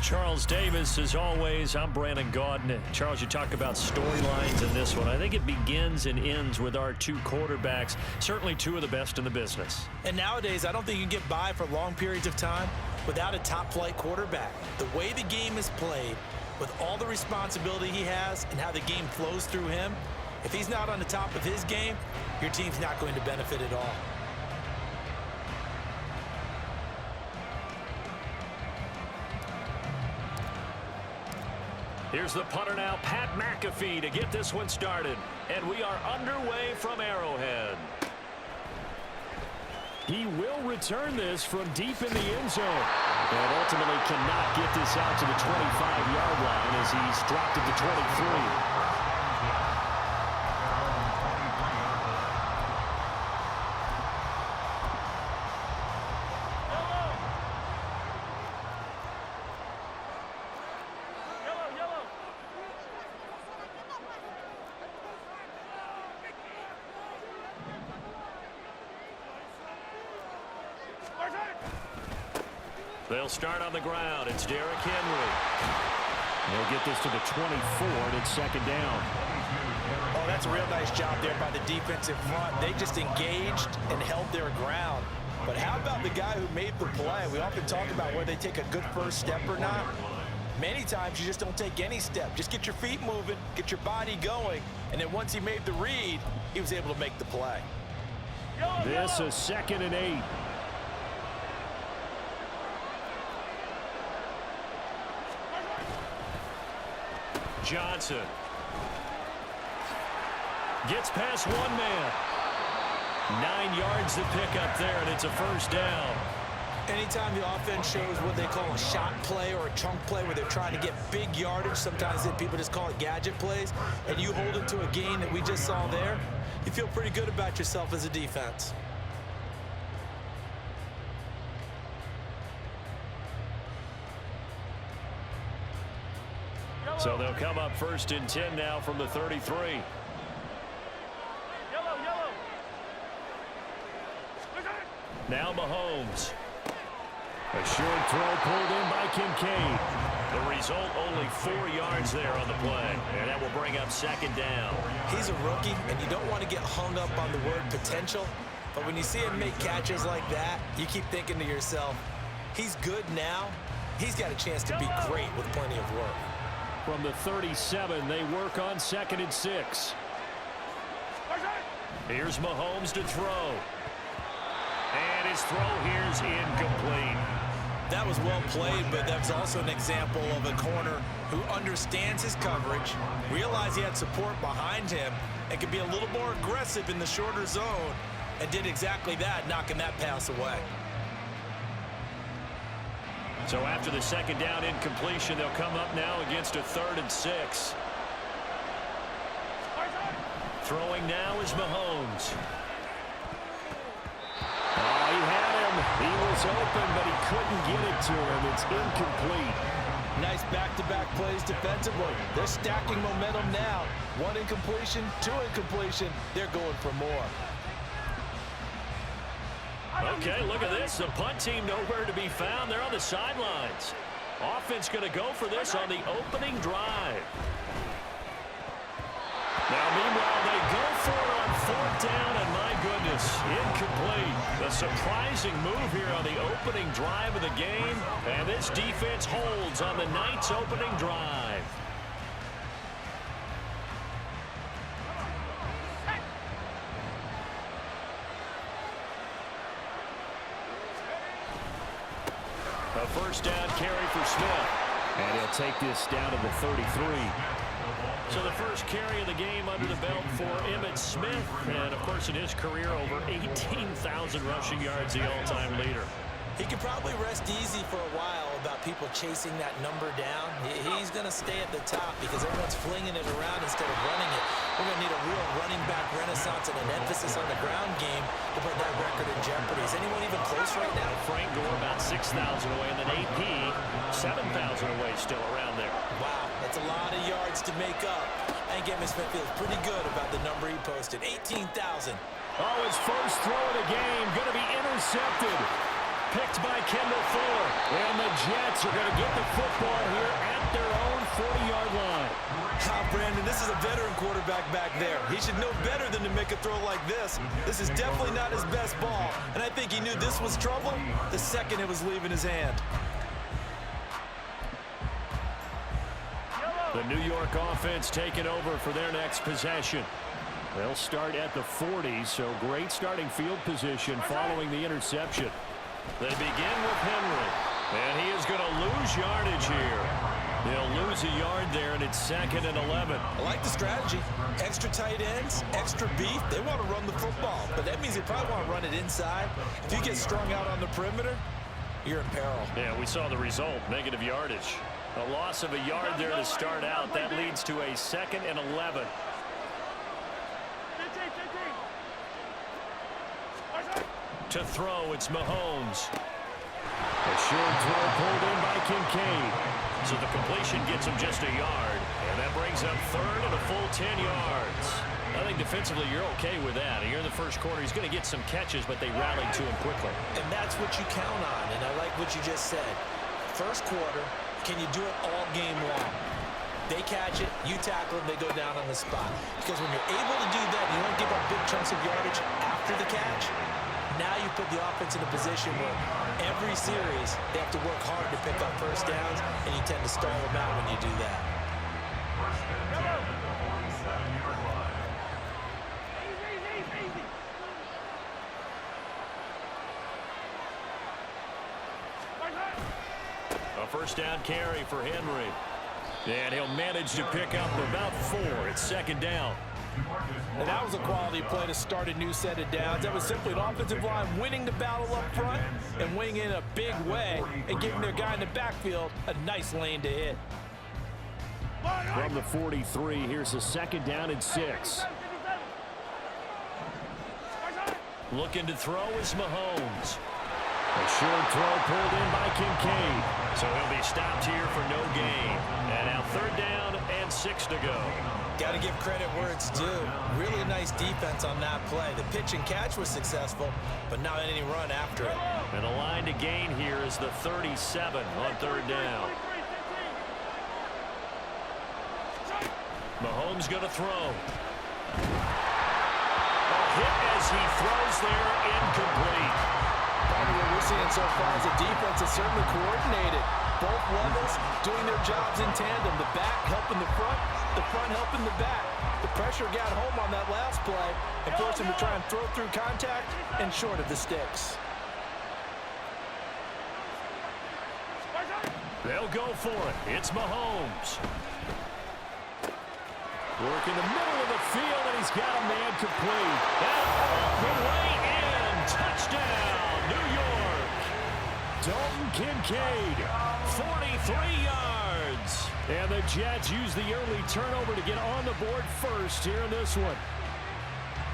Charles Davis. As always, I'm Brandon Gaudin. Charles, you talk about storylines in this one. I think it begins and ends with our two quarterbacks, certainly two of the best in the business. And nowadays, I don't think you can get by for long periods of time without a top-flight quarterback. The way the game is played, with all the responsibility he has and how the game flows through him, if he's not on the top of his game, your team's not going to benefit at all. Here's the punter now, Pat McAfee, to get this one started. And we are underway from Arrowhead. He will return this from deep in the end zone. And ultimately cannot get this out to the 25-yard line as he's dropped at the 23. They'll start on the ground. It's Derrick Henry. They'll get this to the 24, and it's second down. Oh, that's a real nice job there by the defensive front. They just engaged and held their ground. But how about the guy who made the play? We often talk about whether they take a good first step or not. Many times you just don't take any step. Just get your feet moving, get your body going, and then once he made the read, he was able to make the play. This is 2nd and 8. Johnson gets past one man. 9 yards to pick up there, and it's a first down. Anytime the offense shows what they call a shot play or a chunk play where they're trying to get big yardage, sometimes people just call it gadget plays, and you hold it to a gain that we just saw there, you feel pretty good about yourself as a defense. So they'll come up 1st and 10 now from the 33. Now Mahomes. A short throw pulled in by Kincaid. The result, only 4 yards there on the play. And that will bring up 2nd down. He's a rookie, and you don't want to get hung up on the word potential. But when you see him make catches like that, you keep thinking to yourself, he's good now. He's got a chance to be great with plenty of work. From the 37, they work on 2nd and 6. Here's Mahomes to throw. And his throw here's incomplete. That was well played, but that's also an example of a corner who understands his coverage, realized he had support behind him, and could be a little more aggressive in the shorter zone, and did exactly that, knocking that pass away. So after the 2nd down incompletion, they'll come up now against a 3rd and 6. Throwing now is Mahomes. Oh, he had him. He was open, but he couldn't get it to him. It's incomplete. Nice back-to-back plays defensively. They're stacking momentum now. 1 incompletion, 2 incompletion. They're going for more. Okay, look at this. The punt team nowhere to be found. They're on the sidelines. Offense going to go for this on the opening drive. Now, meanwhile, they go for it on 4th down, and my goodness, incomplete. A surprising move here on the opening drive of the game, and this defense holds on the Knights' opening drive. A 1st down carry for Smith. And he'll take this down to the 33. So the first carry of the game under the belt for Emmitt Smith. And, of course, in his career, over 18,000 rushing yards, the all-time leader. He can probably rest easy for a while about people chasing that number down. He's going to stay at the top because everyone's flinging it around instead of running it. We're going to need a real running back renaissance and an emphasis on the ground game to put that record in jeopardy. Is anyone even close right now? Frank Gore about 6,000 away, and then AP 7,000 away still around there. Wow, that's a lot of yards to make up. I think Emmitt Smith feels pretty good about the number he posted, 18,000. Oh, his first throw of the game going to be intercepted. picked by Kendall Fuller. And the Jets are going to get the football here at their own 40-yard line. Brandon, this is a veteran quarterback back there. He should know better than to make a throw like this. This is definitely not his best ball, and I think he knew this was trouble the second it was leaving his hand. The New York offense taking over for their next possession. They'll start at the 40, so great starting field position following the interception. They begin with Henry, and he is going to lose yardage here. They'll lose a yard there, and it's 2nd and 11. I like the strategy. Extra tight ends, extra beef. They want to run the football, but that means they probably want to run it inside. If you get strung out on the perimeter, you're in peril. Yeah, we saw the result, negative yardage. A loss of a yard there to start out. That leads to a 2nd and 11. To throw, it's Mahomes. A short throw pulled in by Kincaid. So the completion gets him just a yard. And that brings up 3rd and a full 10 yards. I think defensively you're okay with that. Here in the first quarter, he's going to get some catches, but they rallied to him quickly. And that's what you count on, and I like what you just said. First quarter, can you do it all game long? They catch it, you tackle them, they go down on the spot. Because when you're able to do that, you don't give up big chunks of yardage after the catch. Now you put the offense in a position where every series they have to work hard to pick up first downs, and you tend to stall them out when you do that. A first down carry for Henry. And he'll manage to pick up about 4. It's 2nd down. And that was a quality play to start a new set of downs. That was simply an offensive line winning the battle up front and winning in a big way and giving their guy in the backfield a nice lane to hit. From the 43, here's a 2nd down and 6. Looking to throw is Mahomes. A short throw pulled in by Kincaid. So he'll be stopped here for no gain. And now 3rd down and 6 to go. Got to give credit where it's due. Really nice defense on that play. The pitch and catch was successful, but not any run after it. And the line to gain here is the 37 on 3rd down. Mahomes going to throw. A hit as he throws there, incomplete. Probably what we're seeing so far is the defense is certainly coordinated. Both levels doing their jobs in tandem. The back helping the front helping the back. The pressure got home on that last play and forced him to try and throw through contact and short of the sticks. They'll go for it. It's Mahomes. Working the middle of the field, and he's got a man complete. And all the way in. Touchdown, New York. Dalton Kincaid, 43 yards. And the Jets use the early turnover to get on the board first here in this one.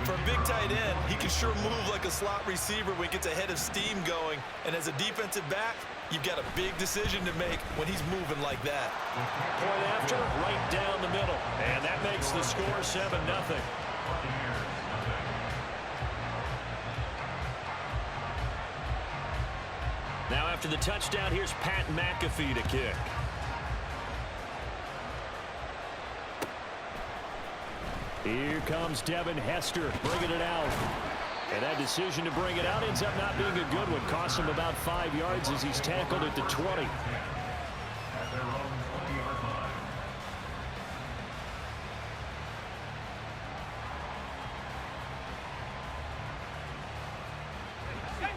For a big tight end, he can sure move like a slot receiver when he gets a head of steam going. And as a defensive back, you've got a big decision to make when he's moving like that. Point after, right down the middle. And that makes the score 7-0. Now after the touchdown, here's Pat McAfee to kick. Here comes Devin Hester bringing it out. And that decision to bring it out ends up not being a good one. Costs him about 5 yards as he's tackled at the 20.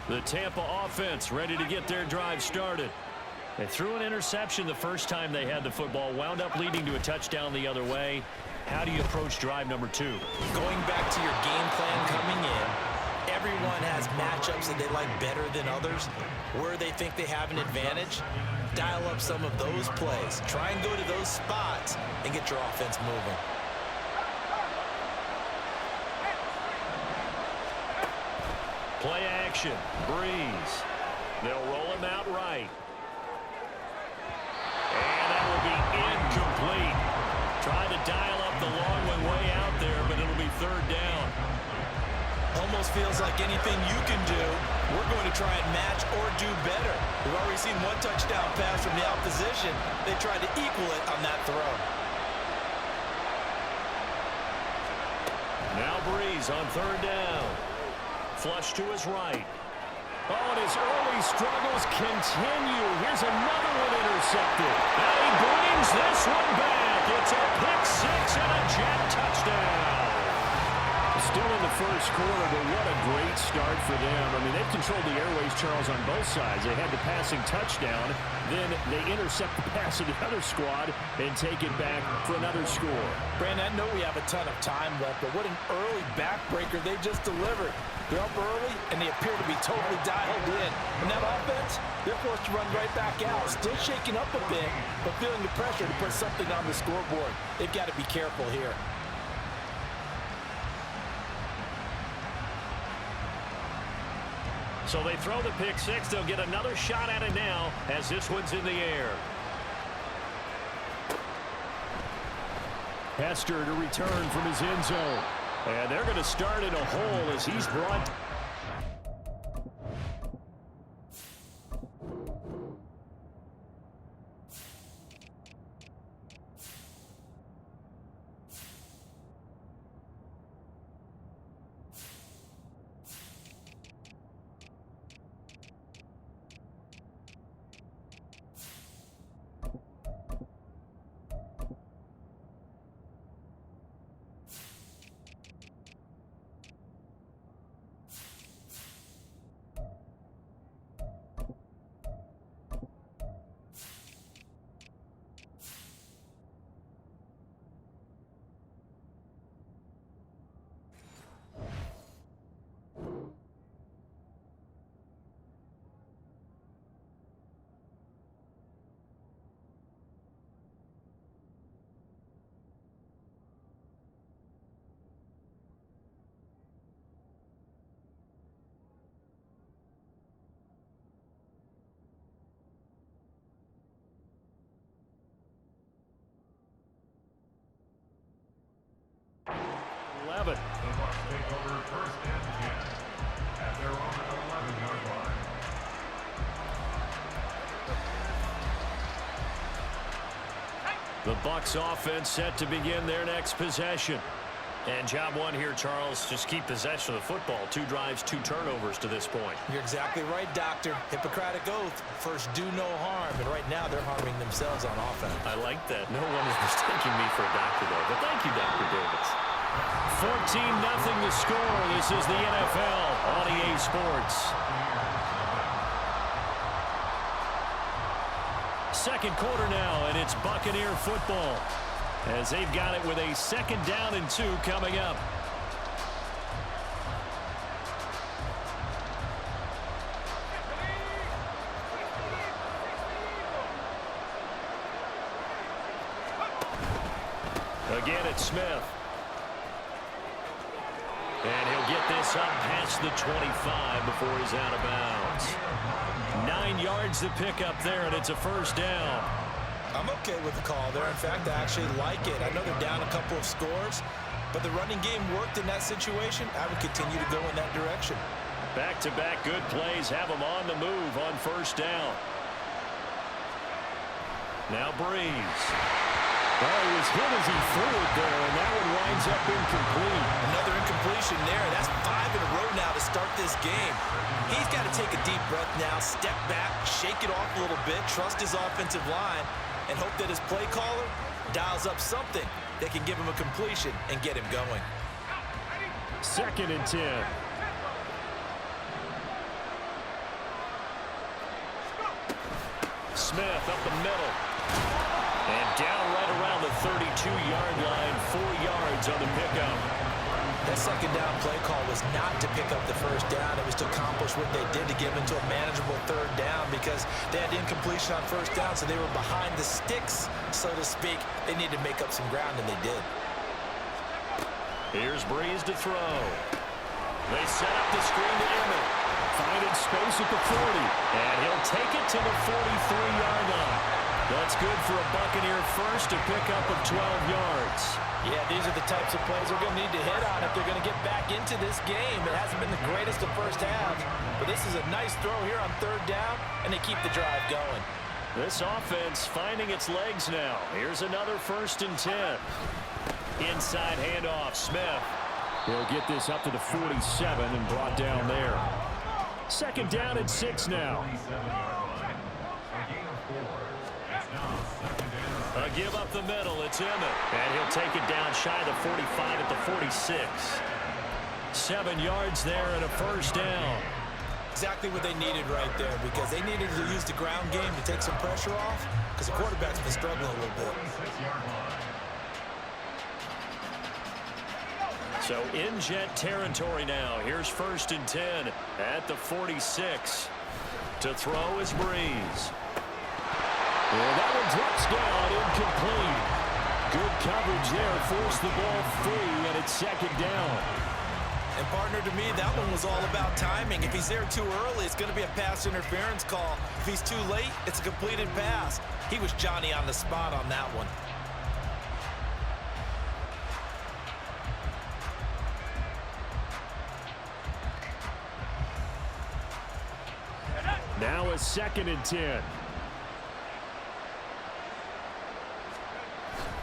The Tampa offense ready to get their drive started. They threw an interception the first time they had the football, wound up leading to a touchdown the other way. How do you approach drive number 2? Going back to your game plan coming in, everyone has matchups that they like better than others. Where they think they have an advantage, dial up some of those plays. Try and go to those spots and get your offense moving. Play action, Breeze. They'll roll him out right. And that will be incomplete. Trying to dial up the long one way out there, but it'll be 3rd down. almost feels like anything you can do, we're going to try and match or do better. We've already seen one touchdown pass from the opposition. They tried to equal it on that throw. Now Breeze on third down. Flush to his right. Oh, and his early struggles continue. Here's another one intercepted. And he brings this one back. It's a pick six and a jet touchdown. Still in the first quarter, but what a great start for them. I mean, they've controlled the airways, Charles, on both sides. They had the passing touchdown. Then they intercept the pass of the other squad and take it back for another score. Brandon, I know we have a ton of time left, but what an early backbreaker they just delivered. They're up early, and they appear to be totally dialed in. And that offense, they're forced to run right back out. Still shaking up a bit, but feeling the pressure to put something on the scoreboard. They've got to be careful here. So they throw the pick six. They'll get another shot at it now as this one's in the air. Hester to return from his end zone. And they're going to start in a hole as he's brought. The Bucs take over first and 10 at their own 11-yard line. The Bucs offense set to begin their next possession. And job one here, Charles, just keep possession of the football. 2 drives, 2 turnovers to this point. You're exactly right, Doctor. Hippocratic oath. First, do no harm. And right now, they're harming themselves on offense. I like that. No one is mistaking me for a doctor, though. But thank you, Dr. Davis. 14-0 the score. This is the NFL on EA Sports. Second quarter now, and it's Buccaneer football as they've got it with a 2nd down and 2 coming up. Again, it's Smith. And he'll get this up past the 25 before he's out of bounds. 9 yards to pick up there, and it's a first down. I'm okay with the call there. In fact, I actually like it. I know they're down a couple of scores, but the running game worked in that situation. I would continue to go in that direction. Back-to-back good plays have them on the move on first down. Now Breeze. Oh, he was hit as he threw it there, and that one winds up incomplete. Another incompletion there. That's 5 in a row now to start this game. He's got to take a deep breath now, step back, shake it off a little bit, trust his offensive line, and hope that his play caller dials up something that can give him a completion and get him going. 2nd and 10. Smith up the middle. And down right around the 32-yard line, 4 yards on the pickup. That 2nd down play call was not to pick up the first down. It was to accomplish what they did to get them into a manageable 3rd down because they had incompletion on first down, so they were behind the sticks, so to speak. They needed to make up some ground, and they did. Here's Breeze to throw. They set up the screen to Emmett. Finding space at the 40. And he'll take it to the 43-yard line. That's good for a Buccaneer first, a pickup of 12 yards. Yeah, these are the types of plays they're going to need to hit on if they're going to get back into this game. It hasn't been the greatest of first halves, but this is a nice throw here on third down, and they keep the drive going. This offense finding its legs now. Here's another 1st and 10. Inside handoff, Smith. He'll get this up to the 47 and brought down there. 2nd down and 6 now. A give up the middle, it's Emmett. And he'll take it down shy of the 45 at the 46. 7 yards there and a 1st down. Exactly what they needed right there, because they needed to use the ground game to take some pressure off, because the quarterback's been struggling a little bit. So in jet territory now. Here's 1st and 10 at the 46. To throw is Breeze. And that one drops down, incomplete. Good coverage there, forced the ball free, and it's 2nd down. And partner, to me, that one was all about timing. If he's there too early, it's going to be a pass interference call. If he's too late, it's a completed pass. He was Johnny on the spot on that one. Now a 2nd and 10.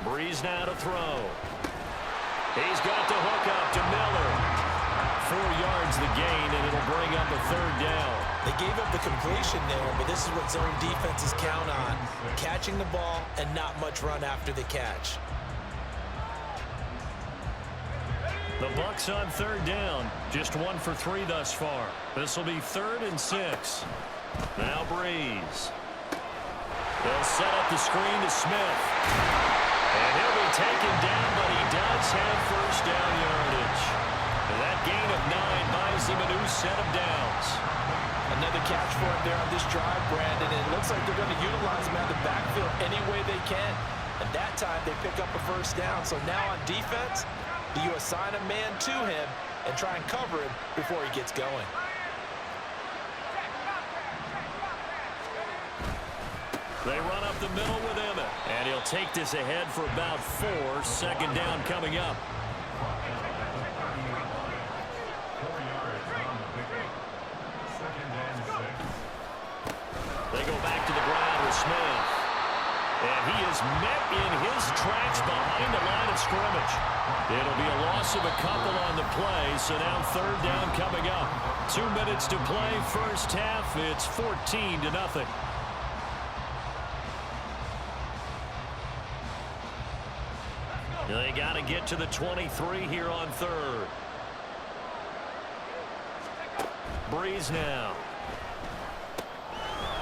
Breeze now to throw. He's got the hook up to Miller. 4 yards the gain, and it'll bring up a 3rd down. They gave up the completion there, but this is what zone defenses count on. Catching the ball and not much run after the catch. The Bucs on 3rd down. Just 1 for 3 thus far. This will be 3rd and 6. Now Breeze. They'll set up the screen to Smith. And he'll be taken down, but he does have 1st down yardage. And that gain of 9 buys him a new set of downs. Another catch for him there on this drive, Brandon. And it looks like they're going to utilize him out of the backfield any way they can. And that time they pick up a 1st down. So now on defense, do you assign a man to him and try and cover him before he gets going? They run up the middle with Emmett. And he'll take this ahead for about 4. 2nd down coming up. They go back to the ground with Smith. And he is met in his tracks behind the line of scrimmage. It'll be a loss of a couple on the play, so now 3rd down coming up. 2 minutes to play, 1st half. It's 14-0. They got to get to the 23 here on 3rd. Breeze now.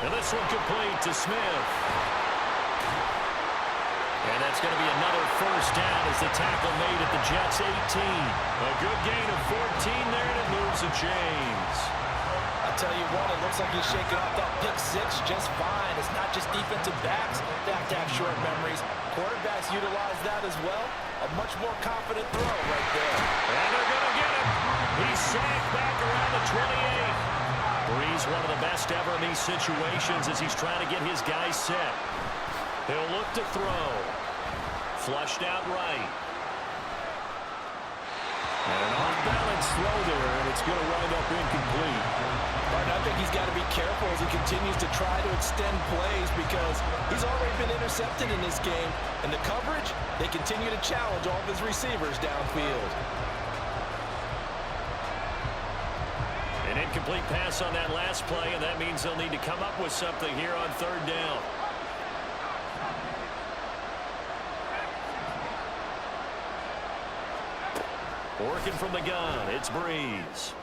And this one complete to Smith. And that's going to be another 1st down as the tackle made at the Jets' 18. A good gain of 14 there, and it moves the chains. I'll tell you what, it looks like he's shaking off that pick 6 just fine. It's not just defensive backs that have to have short memories. Quarterbacks utilize that as well. A much more confident throw right there. And they're going to get him. He's sacked back around the 28. Breeze, one of the best ever in these situations as he's trying to get his guys set. He'll look to throw. Flushed out right. And an off-balance throw there, and it's going to wind up incomplete. Martin, I think he's got to be careful as he continues to try to extend plays because he's already been intercepted in this game. And the coverage, they continue to challenge all of his receivers downfield. An incomplete pass on that last play, and that means they'll need to come up with something here on 3rd down. Working from the gun, it's Breeze.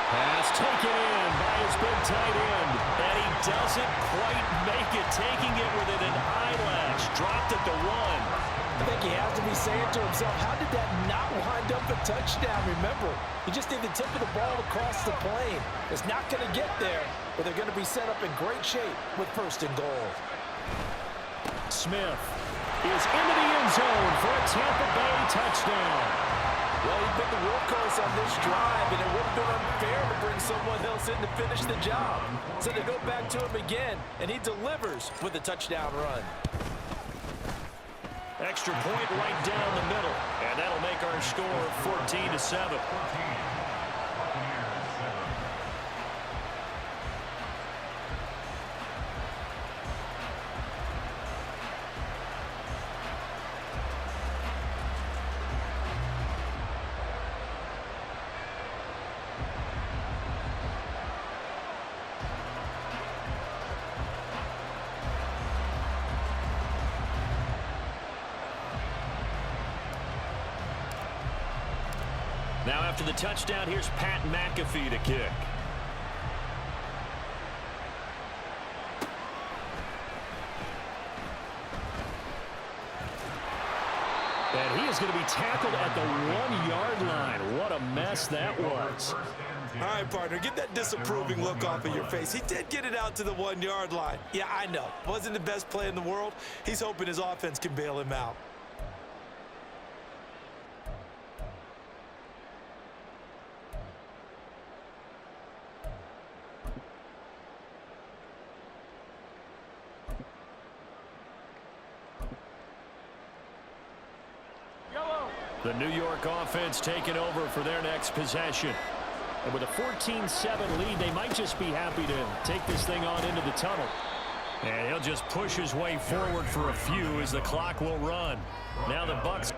Pass taken in by his big tight end. And he doesn't quite make it, taking it within an eyelash. Dropped at the 1. I think he has to be saying to himself, how did that not wind up a touchdown? Remember, he just did the tip of the ball across the plane. It's not going to get there, but they're going to be set up in great shape with 1st and goal. Smith is into the end zone for a Tampa Bay touchdown. Well, he's been the workhorse on this drive, and it would have been unfair to bring someone else in to finish the job. So they go back to him again, and he delivers with a touchdown run. Extra point right down the middle, and that'll make our score 14-7. Now after the touchdown, here's Pat McAfee to kick. And he is going to be tackled at the 1-yard line. What a mess that was. All right, partner, get that disapproving look off of your face. He did get it out to the 1-yard line. Yeah, I know. Wasn't the best play in the world. He's hoping his offense can bail him out. The New York offense taking over for their next possession. And with a 14-7 lead, they might just be happy to take this thing on into the tunnel. And he'll just push his way forward for a few as the clock will run. Now the Bucs.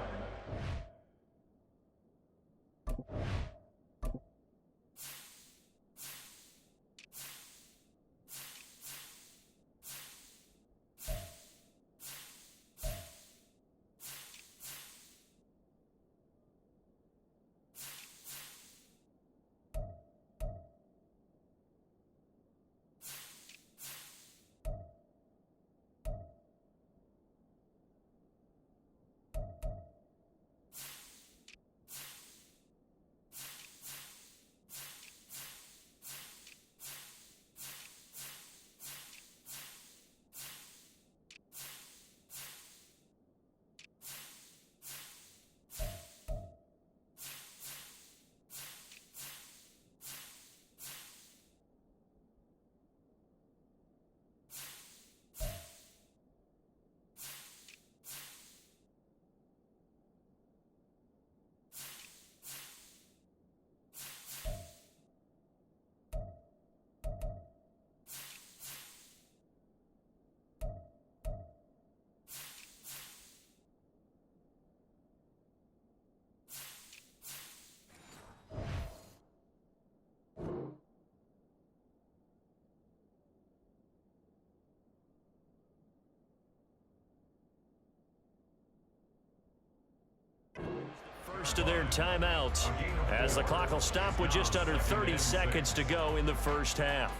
First of their timeouts as the clock will stop with just under 30 seconds to go in the first half.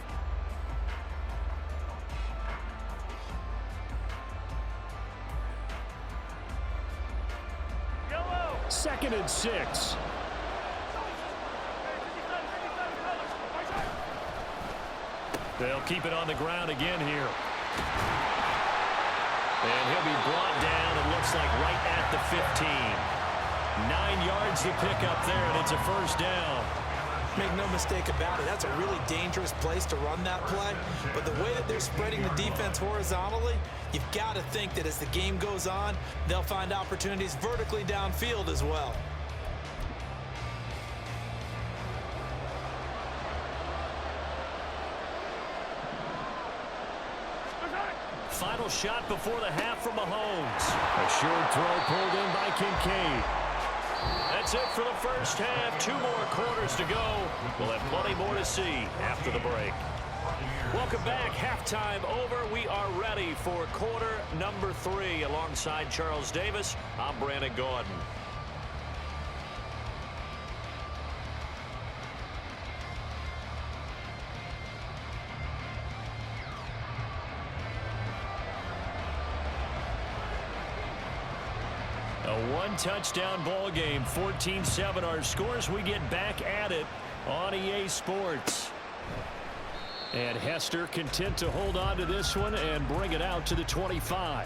Second and 6. They'll keep it on the ground again here. And he'll be brought down, it looks like right at the 15. 9 yards to pick up there, and it's a first down. Make no mistake about it, that's a really dangerous place to run that play. But the way that they're spreading the defense horizontally, you've got to think that as the game goes on, they'll find opportunities vertically downfield as well. Final shot before the half from Mahomes. A short throw pulled in by Kincaid. That's it for the first half. 2 more quarters to go. We'll have plenty more to see after the break. Welcome back. Halftime over. We are ready for quarter number 3. Alongside Charles Davis, I'm Brandon Gordon. A one-touchdown ball game, 14-7 our scores. We get back at it on EA Sports. And Hester content to hold on to this one and bring it out to the 25.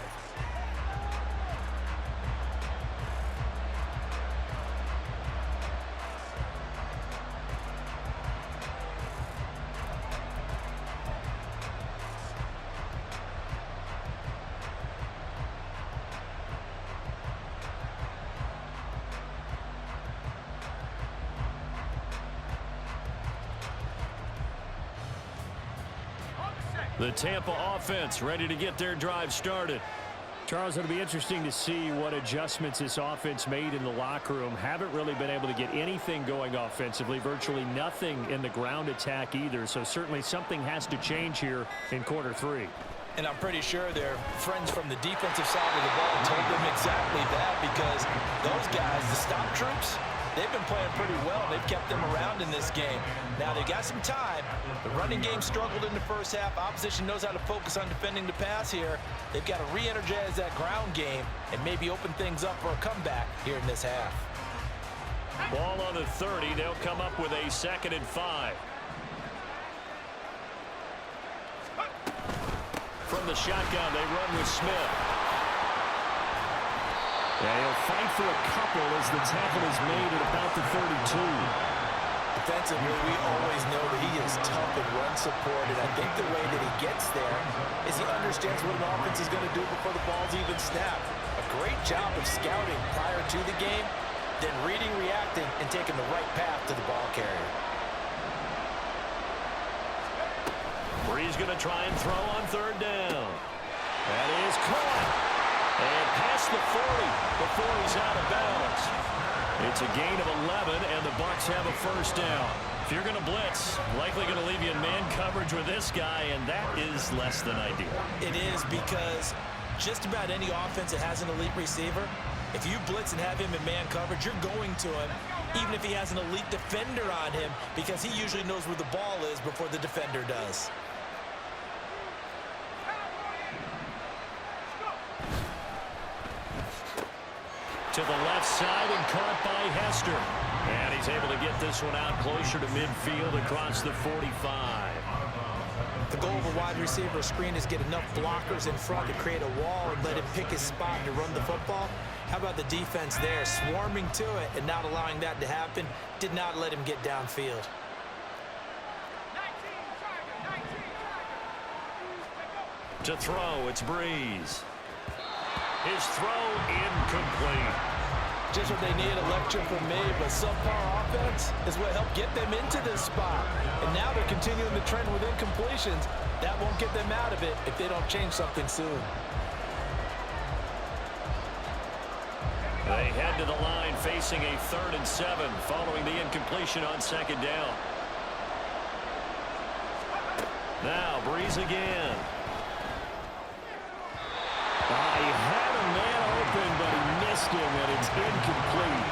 The Tampa offense ready to get their drive started. Charles, it'll be interesting to see what adjustments this offense made in the locker room. Haven't really been able to get anything going offensively, virtually nothing in the ground attack either. So certainly something has to change here in quarter 3. And I'm pretty sure their friends from the defensive side of the ball told them exactly that, because those guys, the stop troops, they've been playing pretty well. They've kept them around in this game. Now, they've got some time. The running game struggled in the first half. Opposition knows how to focus on defending the pass here. They've got to re-energize that ground game and maybe open things up for a comeback here in this half. Ball on the 30. They'll come up with a 2nd and 5. From the shotgun, they run with Smith. Yeah, he'll fight for a couple as the tackle is made at about the 32. Defensively, we always know that he is tough in run support, and I think the way that he gets there is he understands what an offense is going to do before the ball's even snapped. A great job of scouting prior to the game, then reading, reacting, and taking the right path to the ball carrier. Bree's going to try and throw on 3rd down. That is caught. And past the 40 before he's out of bounds. It's a gain of 11, and the Bucs have a 1st down. If you're going to blitz, likely going to leave you in man coverage with this guy, and that is less than ideal. It is, because just about any offense that has an elite receiver, if you blitz and have him in man coverage, you're going to him, even if he has an elite defender on him, because he usually knows where the ball is before the defender does. To the left side and caught by Hester. And he's able to get this one out closer to midfield across the 45. The goal of a wide receiver screen is get enough blockers in front to create a wall and let him pick his spot to run the football. How about the defense there, swarming to it and not allowing that to happen? Did not let him get downfield. To throw, it's Breeze. His throw incomplete. Just what they need, a lecture from me, but subpar offense is what helped get them into this spot. And now they're continuing the trend with incompletions. That won't get them out of it if they don't change something soon. They head to the line facing a 3rd and 7 following the incompletion on 2nd down. Now Breeze again. He had a man open, but he missed him, and it's incomplete.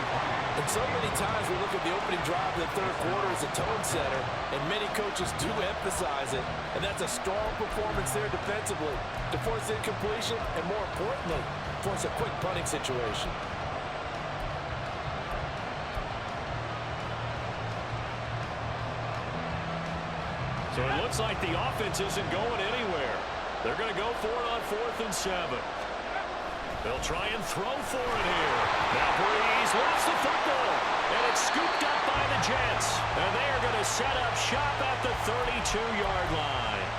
And so many times we look at the opening drive of the 3rd quarter as a tone setter, and many coaches do emphasize it. And that's a strong performance there defensively to force incompletion and, more importantly, force a quick punting situation. So it looks like the offense isn't going anywhere. They're going to go for it on 4th and 7. They'll try and throw for it here. Now Breeze lost the football, and it's scooped up by the Jets. And they are going to set up shop at the 32-yard line.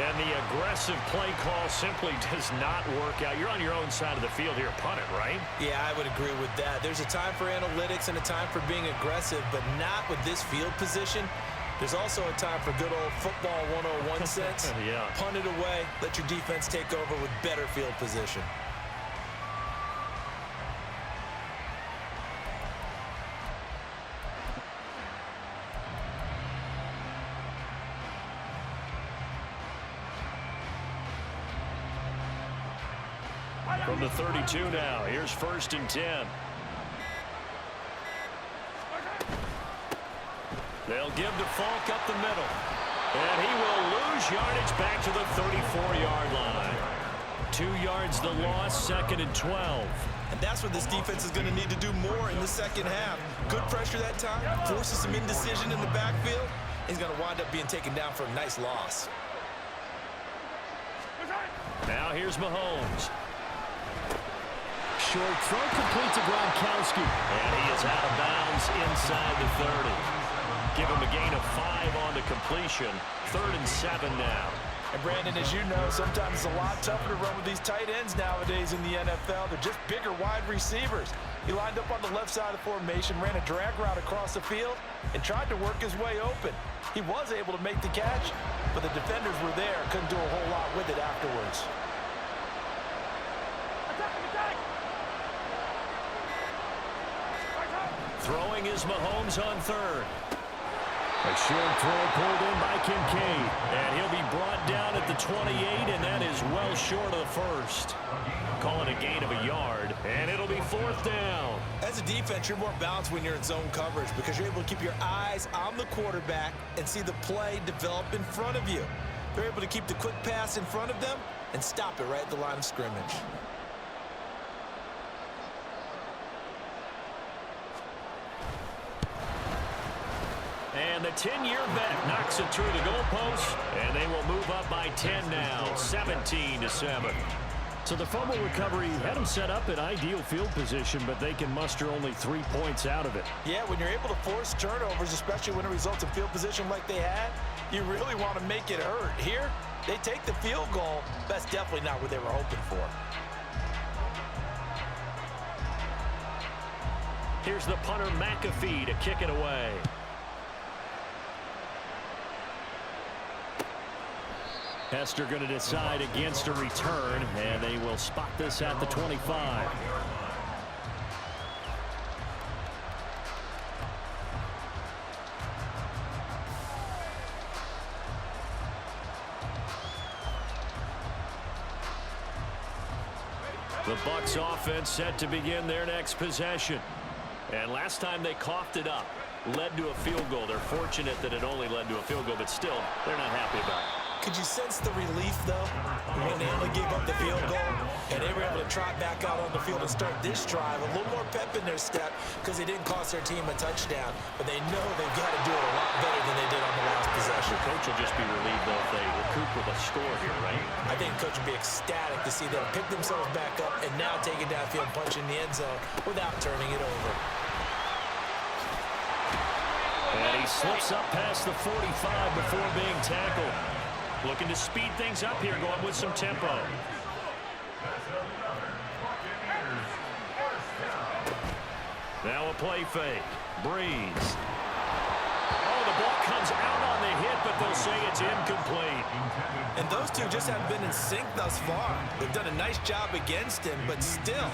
And the aggressive play call simply does not work out. You're on your own side of the field here. Punt it, right? Yeah, I would agree with that. There's a time for analytics and a time for being aggressive, but not with this field position. There's also a time for good old football 101 sense. Yeah. Punt it away. Let your defense take over with better field position. From the 32 now, here's 1st and 10. They'll give to Falk up the middle. And he will lose yardage back to the 34-yard line. 2 yards the loss, 2nd and 12. And that's what this defense is going to need to do more in the second half. Good pressure that time, forces some indecision in the backfield. He's going to wind up being taken down for a nice loss. Now here's Mahomes. Short throw complete to Gronkowski. And he is out of bounds inside the 30. Give him a gain of 5 on the completion. 3rd and 7 now. And Brandon, as you know, sometimes it's a lot tougher to run with these tight ends nowadays in the NFL. They're just bigger wide receivers. He lined up on the left side of the formation, ran a drag route across the field, and tried to work his way open. He was able to make the catch, but the defenders were there, couldn't do a whole lot with it afterwards. Throwing is Mahomes on third. A short throw pulled in by Kincaid. And he'll be brought down at the 28, and that is well short of the first. Calling a gain of a yard, and it'll be fourth down. As a defense, you're more balanced when you're in zone coverage because you're able to keep your eyes on the quarterback and see the play develop in front of you. They're able to keep the quick pass in front of them and stop it right at the line of scrimmage. And the 10-year vet knocks it through the goalpost, and they will move up by 10 now, 17-7. So the fumble recovery had them set up in ideal field position, but they can muster only 3 points out of it. Yeah, when you're able to force turnovers, especially when it results in field position like they had, you really want to make it hurt. Here, they take the field goal. That's definitely not what they were hoping for. Here's the punter McAfee to kick it away. Hester going to decide against a return, and they will spot this at the 25. The Bucs offense set to begin their next possession. And last time they coughed it up, led to a field goal. They're fortunate that it only led to a field goal, but still, they're not happy about it. Could you sense the relief, though, when they only gave up the field goal and they were able to trot back out on the field and start this drive? A little more pep in their step because they didn't cost their team a touchdown, but they know they've got to do it a lot better than they did on the last possession. The coach will just be relieved, though, if they recoup with a score here, right? I think the coach will be ecstatic to see them pick themselves back up and now take it downfield and punch in the end zone without turning it over. And he slips up past the 45 before being tackled. Looking to speed things up here, going with some tempo. Now a play fake. Breeze. Oh, the ball comes out on the hit, but they'll say it's incomplete. And those two just haven't been in sync thus far. They've done a nice job against him, but still,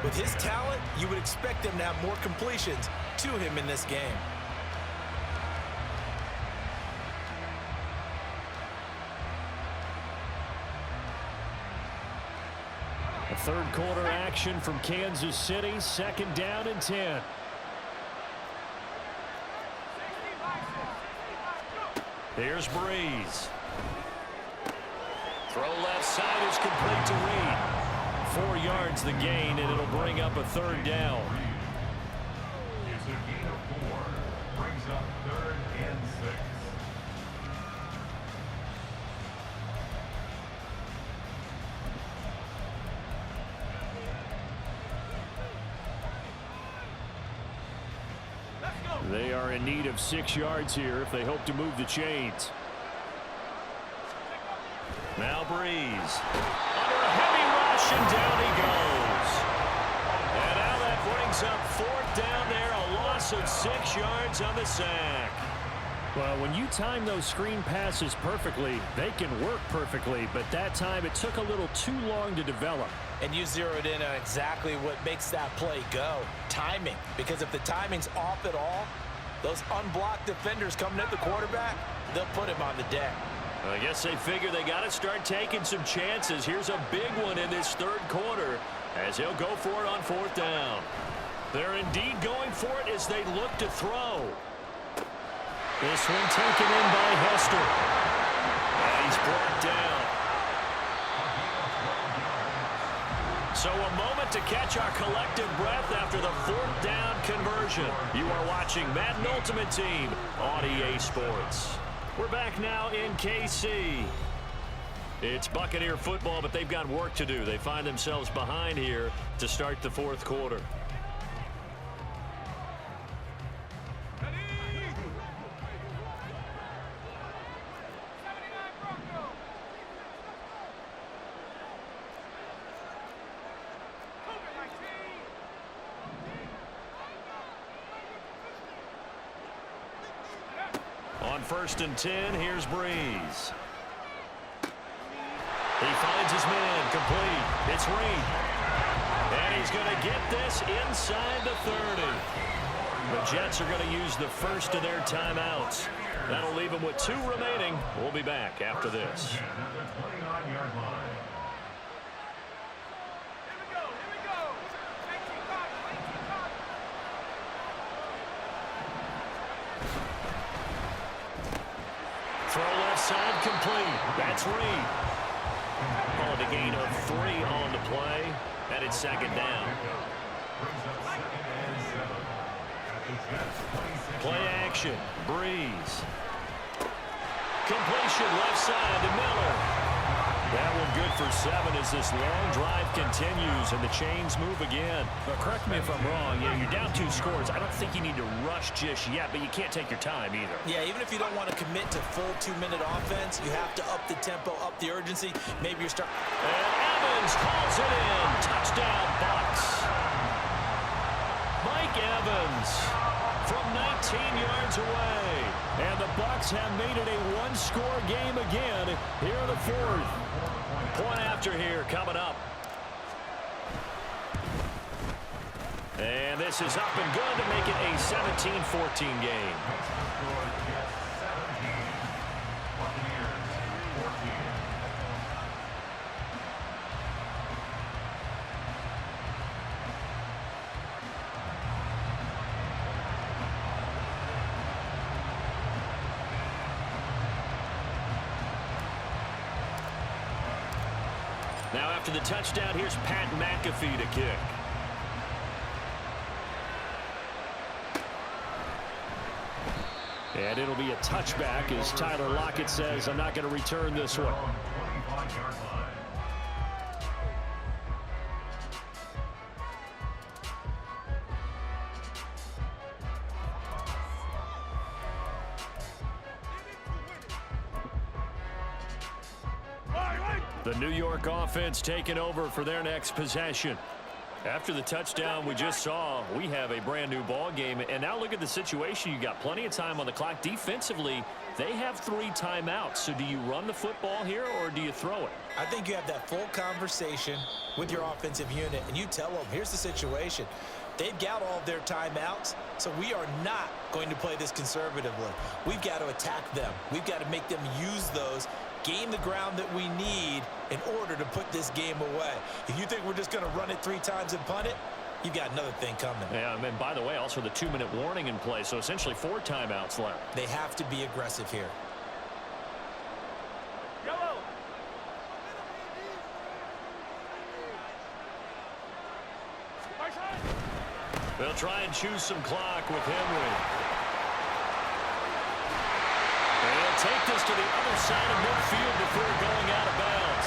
with his talent, you would expect him to have more completions to him in this game. A third quarter action from Kansas City, second down and 10. Here's Breeze. Throw left side is complete to Reed. 4 yards the gain, and it'll bring up a third down. It's a gain of 4. Brings up 3rd and 6. They are in need of 6 yards here if they hope to move the chains. Now Breeze. Under a heavy rush, and down he goes. And now that brings up 4th down there, a loss of 6 yards on the sack. Well, when you time those screen passes perfectly, they can work perfectly, but that time it took a little too long to develop. And you zeroed in on exactly what makes that play go. Timing. Because if the timing's off at all, those unblocked defenders coming at the quarterback, they'll put him on the deck. I guess they figure they got to start taking some chances. Here's a big one in this third quarter as he'll go for it on 4th down. They're indeed going for it as they look to throw. This one taken in by Hester. And he's brought down. So a moment to catch our collective breath after the 4th down conversion. You are watching Madden Ultimate Team on EA Sports. We're back now in KC. It's Buccaneer football, but they've got work to do. They find themselves behind here to start the 4th quarter. on 1st and 10. Here's Breeze. He finds his man complete. It's Reed. And he's going to get this inside the 30. The Jets are going to use the first of their timeouts. That'll leave them with 2 remaining. We'll be back after this. Throw left side complete. That's Reed. Call it a gain of 3 on the play. And it's 2nd down. Play action. Breeze. Completion left side to Miller. That one good for 7 as this long drive continues and the chains move again. But correct me if I'm wrong. Yeah, you're down 2 scores. I don't think you need to rush just yet, but you can't take your time either. Yeah, even if you don't want to commit to full 2-minute offense, you have to up the tempo, up the urgency. Maybe you're starting. And Evans calls it in. Touchdown, Bucs. Mike Evans from 19 yards away. And the Bucs have made it a 1-score game again here in the 4th. Point after here coming up. And this is up and good to make it a 17-14 game. Now after the touchdown, here's Pat McAfee to kick. And it'll be a touchback as Tyler Lockett says, I'm not going to return this one. The New York offense taking over for their next possession. After the touchdown we just saw, we have a brand new ball game. And now look at the situation. You got plenty of time on the clock. Defensively, they have 3 timeouts. So do you run the football here or do you throw it? I think you have that full conversation with your offensive unit, and you tell them, here's the situation. They've got all of their timeouts, so we are not going to play this conservatively. We've got to attack them. We've got to make them use those, gain the ground that we need in order to put this game away. If you think we're just going to run it 3 times and punt it, you've got another thing coming. Yeah, and by the way, also the 2-minute warning in play, so essentially 4 timeouts left. They have to be aggressive here. They'll try and choose some clock with Henry. And he'll take this to the other side of midfield before going out of bounds.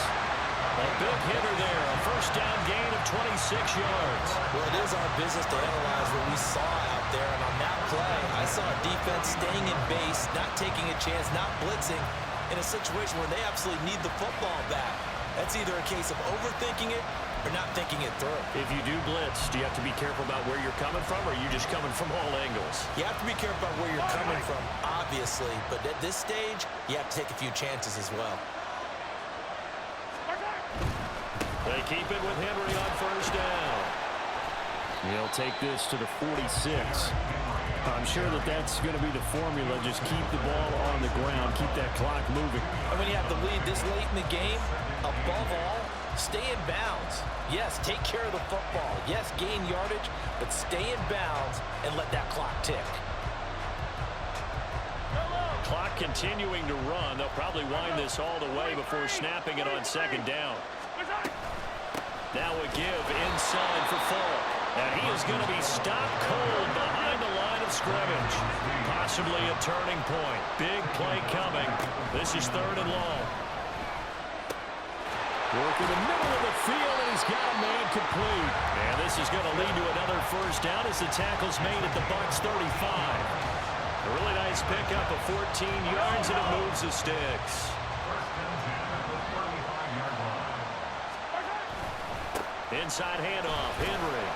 A big hitter there, a 1st down gain of 26 yards. Well, it is our business to analyze what we saw out there, and on that play, I saw a defense staying in base, not taking a chance, not blitzing, in a situation where they absolutely need the football back. That's either a case of overthinking it or not thinking it through. If you do blitz, do you have to be careful about where you're coming from, or are you just coming from all angles? You have to be careful about where you're coming from, obviously, but at this stage, you have to take a few chances as well. They keep it with Henry on 1st down. He'll take this to the 46. I'm sure that that's going to be the formula. Just keep the ball on the ground. Keep that clock moving. And when you have the lead this late in the game, above all, stay in bounds. Yes, take care of the football. Yes, gain yardage, but stay in bounds and let that clock tick. Clock continuing to run. They'll probably wind this all the way before snapping it on 2nd down. Now a give inside for Falk. And he is going to be stopped cold behind the line of scrimmage. Possibly a turning point. Big play coming. This is 3rd and long. Working the middle of the field, and he's got a man complete. And this is going to lead to another 1st down as the tackle's made at the Bucs 35. A really nice pickup of 14 yards, and it moves the sticks. Inside handoff, Henry.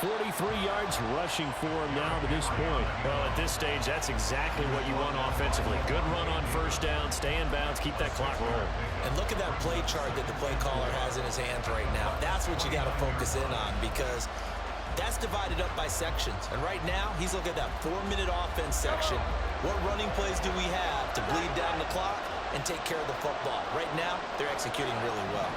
43 yards rushing for him now to this point. Well, at this stage, that's exactly what you want offensively. Good run on first down, stay in bounds, keep that clock rolling. And look at that play chart that the play caller has in his hands right now. That's what you got to focus in on, because that's divided up by sections. And right now, he's looking at that 4-minute offense section. What running plays do we have to bleed down the clock and take care of the football? Right now, they're executing really well.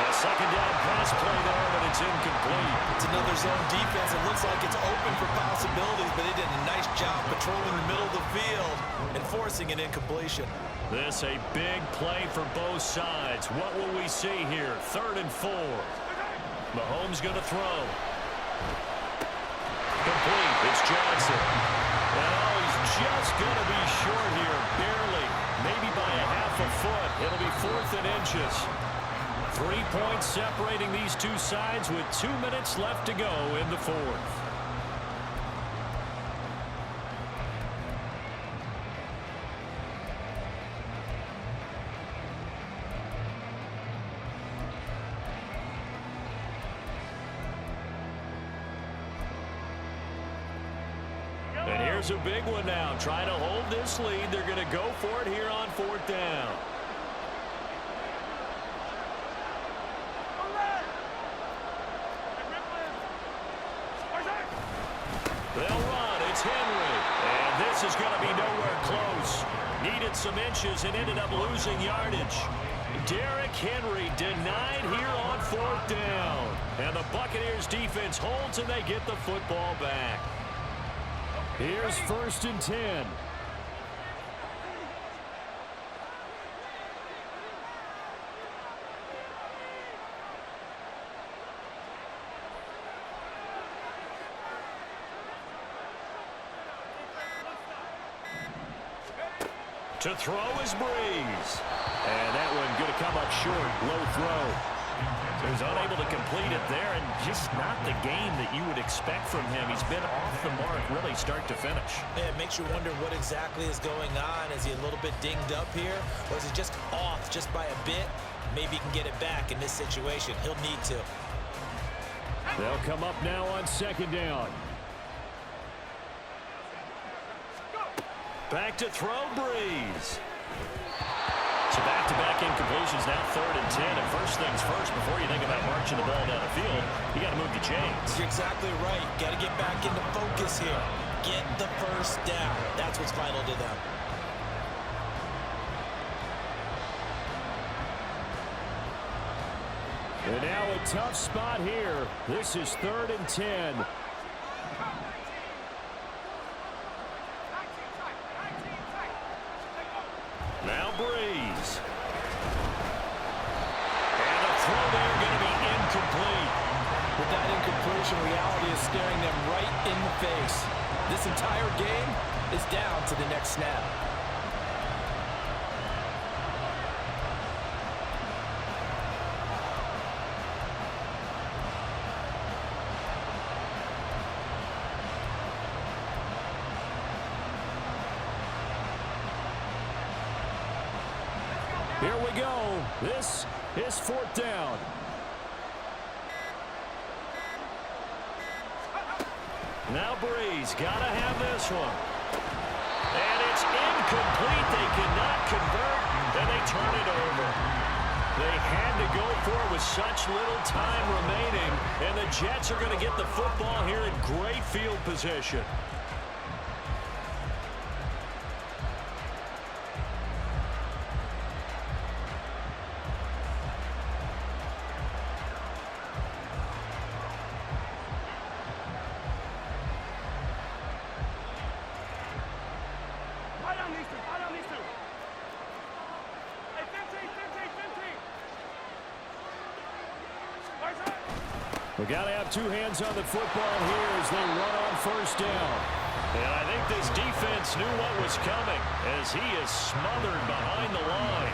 A second down pass play there, but it's incomplete. It's another zone defense. It looks like it's open for possibilities, but they did a nice job patrolling the middle of the field and forcing an incompletion. This a big play for both sides. What will we see here? 3rd and 4. Mahomes going to throw. Complete. It's Johnson. And he's just going to be short here, barely. Maybe by a half a foot. It'll be 4th and inches. 3 points separating these two sides with 2 minutes left to go in the 4th. And here's a big one now. Trying to hold this lead. They're going to go for it here on 4th down. They'll run. It's Henry. And this is going to be nowhere close. Needed some inches and ended up losing yardage. Derrick Henry denied here on 4th down. And the Buccaneers defense holds and they get the football back. Here's 1st and 10. To throw is Breeze. And that one going to come up short. Low throw. So he's unable to complete it there, and just not the game that you would expect from him. He's been off the mark really start to finish. Yeah, it makes you wonder what exactly is going on. Is he a little bit dinged up here, or is he just off just by a bit? Maybe he can get it back in this situation. He'll need to. They'll come up now on 2nd down. Back to throw, Breeze. So back-to-back incompletions, now 3rd and 10. And first things first, before you think about marching the ball down the field, you got to move the chains. You're exactly right. Got to get back into focus here. Get the first down. That's what's vital to them. And now a tough spot here. This is 3rd and 10. Now Breeze. And a throw there going to be incomplete. With that incompletion, reality is staring them right in the face. This entire game is down to the next snap. Here we go. This is 4th down. Now Breeze, gotta have this one. And it's incomplete. They cannot convert, and they turn it over. They had to go for it with such little time remaining, and the Jets are going to get the football here in great field position. We got to have 2 hands on the football here as they run on 1st down. And I think this defense knew what was coming as he is smothered behind the line.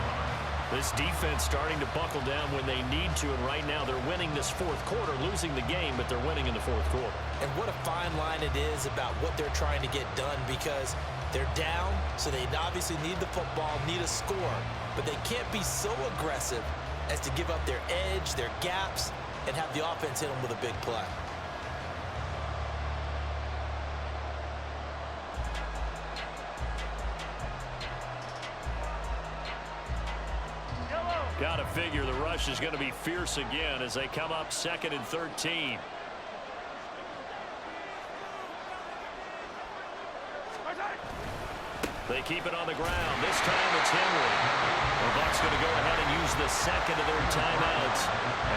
This defense starting to buckle down when they need to, and right now they're winning this 4th quarter, losing the game, but they're winning in the 4th quarter. And what a fine line it is about what they're trying to get done, because they're down, so they obviously need the football, need a score, but they can't be so aggressive as to give up their edge, their gaps, and have the offense hit them with a big play. Got to figure the rush is going to be fierce again as they come up 2nd and 13. They keep it on the ground. This time it's Henry. The Bucs going to go ahead and use the second of their timeouts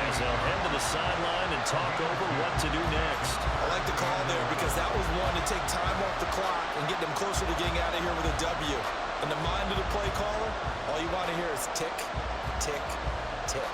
as they'll head to the sideline and talk over what to do next. I like the call there because that was one to take time off the clock and get them closer to getting out of here with a W. In the mind of the play caller, all you want to hear is tick, tick, tick.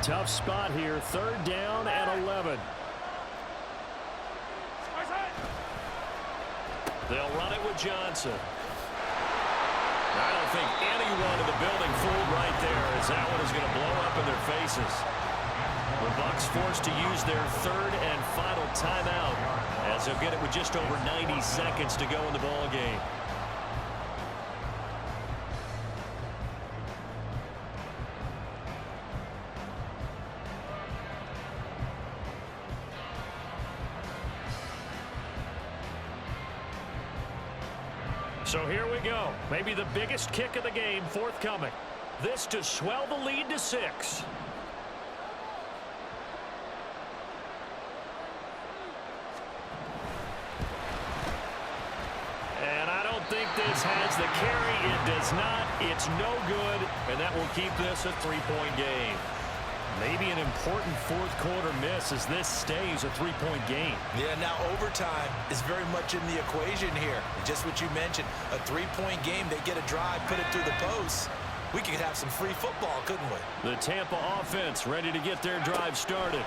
Tough spot here. 3rd down and 11. They'll run it with Johnson. I don't think anyone in the building fooled right there as that one is going to blow up in their faces. The Bucs forced to use their 3rd and final timeout as they'll get it with just over 90 seconds to go in the ball game. So here we go. Maybe the biggest kick of the game forthcoming. This to swell the lead to 6. And I don't think this has the carry. It does not. It's no good. And that will keep this a 3-point game. Maybe an important 4th quarter miss as this stays a 3-point game. Yeah, now overtime is very much in the equation here. Just what you mentioned, a 3-point game. They get a drive, put it through the post. We could have some free football, couldn't we? The Tampa offense ready to get their drive started.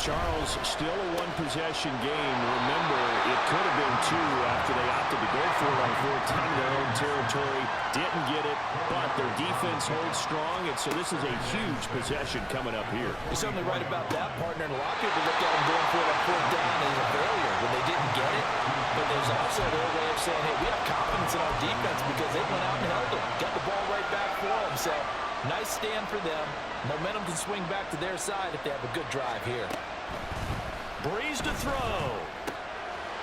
Charles, still a 1-possession game. Remember, it could have been 2 after they opted to go for it on 4th in their own territory. Didn't get it, but their defense holds strong, and so this is a huge possession coming up here. You're certainly right about that, partner. And a lot of people look at them going for it on 4th down as a failure when they didn't get it. But there's also their way of saying, hey, we have confidence in our defense because they went out and held it. Got the ball right back for them. So nice stand for them. Momentum can swing back to their side if they have a good drive here. Breeze to throw.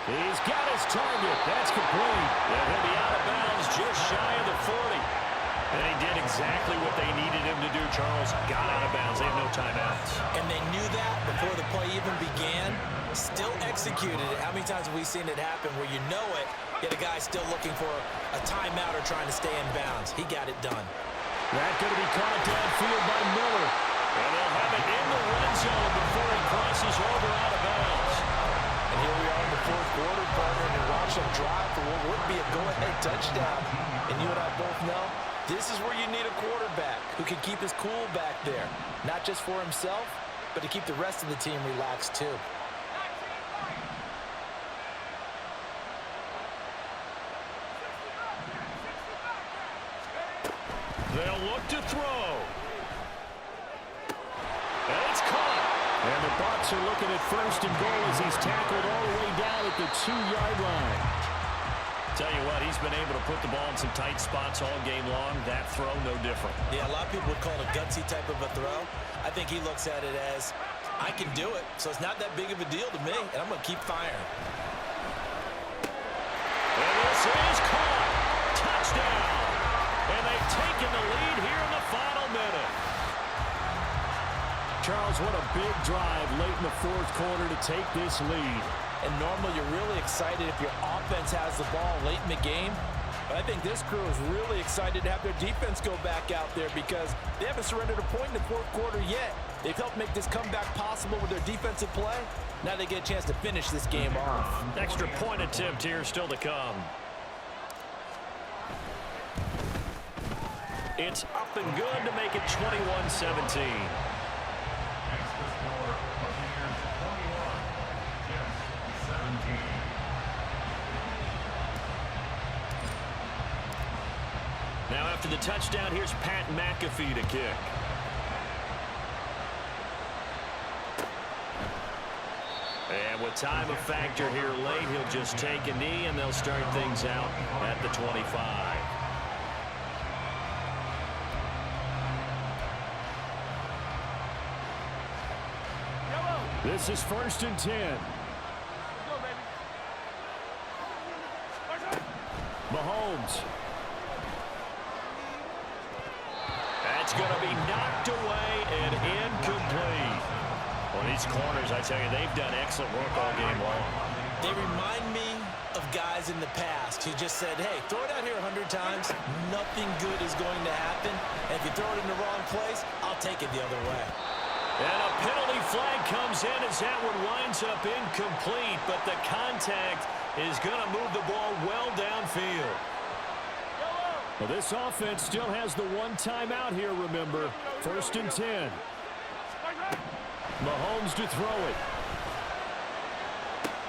He's got his target. That's complete. And he'll be out of bounds just shy of the 40. And he did exactly what they needed him to do, Charles. Got out of bounds. They have no timeouts. And they knew that before the play even began. Still executed it. How many times have we seen it happen where you know it, yet a guy still looking for a timeout or trying to stay in bounds? He got it done. That's going to be caught downfield by Miller. And they'll have it in the red zone before he crosses over out of bounds. And here we are in the 4th quarter, partner, and watch them drive for what would be a go-ahead touchdown. And you and I both know this is where you need a quarterback who can keep his cool back there. Not just for himself, but to keep the rest of the team relaxed too. They'll look to throw. And it's caught. And the Bucs are looking at 1st and goal as he's tackled all the way down at the 2-yard line. Tell you what, he's been able to put the ball in some tight spots all game long. That throw, no different. Yeah, a lot of people would call it a gutsy type of a throw. I think he looks at it as, I can do it, so it's not that big of a deal to me, and I'm going to keep firing. And this is caught. Touchdown. And they've taken the lead here in the final minute. Charles, what a big drive late in the 4th quarter to take this lead. And normally you're really excited if your offense has the ball late in the game. But I think this crew is really excited to have their defense go back out there because they haven't surrendered a point in the 4th quarter yet. They've helped make this comeback possible with their defensive play. Now they get a chance to finish this game off. Extra point attempt here still to come. It's up and good to make it 21-17. Now after the touchdown, here's Pat McAfee to kick. And with time a factor here late, he'll just take a knee, and they'll start things out at the 25. This is 1st and 10. Mahomes. That's going to be knocked away and incomplete. Well, these corners, I tell you, they've done excellent work all game long. They remind me of guys in the past who just said, hey, throw it out here 100 times, nothing good is going to happen. And if you throw it in the wrong place, I'll take it the other way. And a penalty flag comes in as that one winds up incomplete, but the contact is going to move the ball well downfield. Well, this offense still has the one timeout here, remember. 1st and 10. Mahomes to throw it.